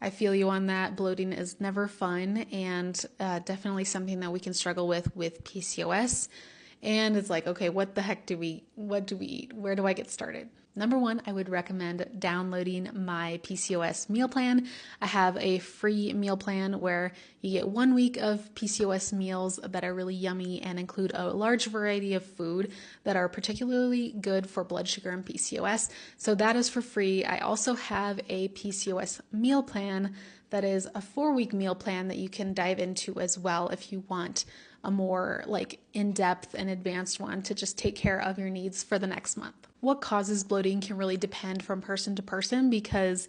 I feel you on that. Bloating is never fun, and definitely something that we can struggle with PCOS. And it's like, okay, what do we eat? Where do I get started? Number one, I would recommend downloading my PCOS meal plan. I have a free meal plan where you get 1 week of PCOS meals that are really yummy and include a large variety of food that are particularly good for blood sugar and PCOS. So that is for free. I also have a PCOS meal plan that is a 4-week meal plan that you can dive into as well if you want a more like in-depth and advanced one to just take care of your needs for the next month. What causes bloating can really depend from person to person because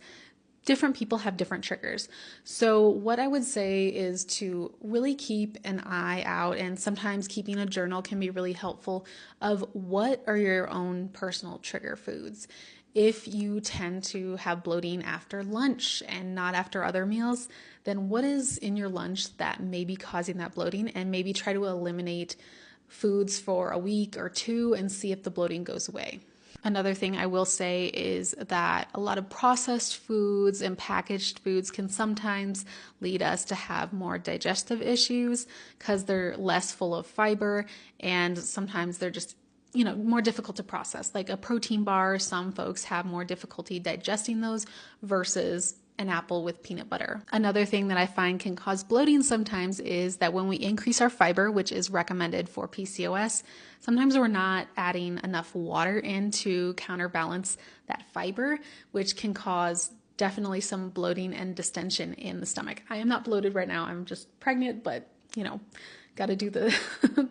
different people have different triggers. So what I would say is to really keep an eye out, and sometimes keeping a journal can be really helpful, of what are your own personal trigger foods. If you tend to have bloating after lunch and not after other meals, then what is in your lunch that may be causing that bloating, and maybe try to eliminate foods for a week or two and see if the bloating goes away. Another thing I will say is that a lot of processed foods and packaged foods can sometimes lead us to have more digestive issues because they're less full of fiber, and sometimes they're just more difficult to process. Like a protein bar, some folks have more difficulty digesting those versus an apple with peanut butter. Another thing that I find can cause bloating sometimes is that when we increase our fiber, which is recommended for PCOS, sometimes we're not adding enough water in to counterbalance that fiber, which can cause definitely some bloating and distension in the stomach. I am not bloated right now. I'm just pregnant, but got to do the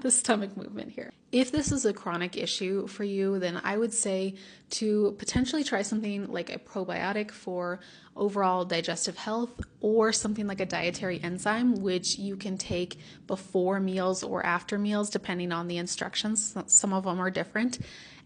the stomach movement here. If this is a chronic issue for you, then I would say to potentially try something like a probiotic for overall digestive health, or something like a dietary enzyme, which you can take before meals or after meals, depending on the instructions. Some of them are different.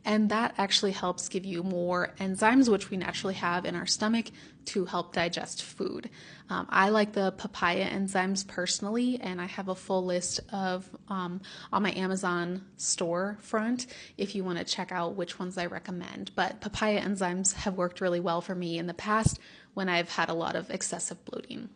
And that actually helps give you more enzymes, which we naturally have in our stomach, to help digest food. I like the papaya enzymes personally, and I have a full list of on my Amazon storefront if you want to check out which ones I recommend. But papaya enzymes have worked really well for me in the past when I've had a lot of excessive bloating.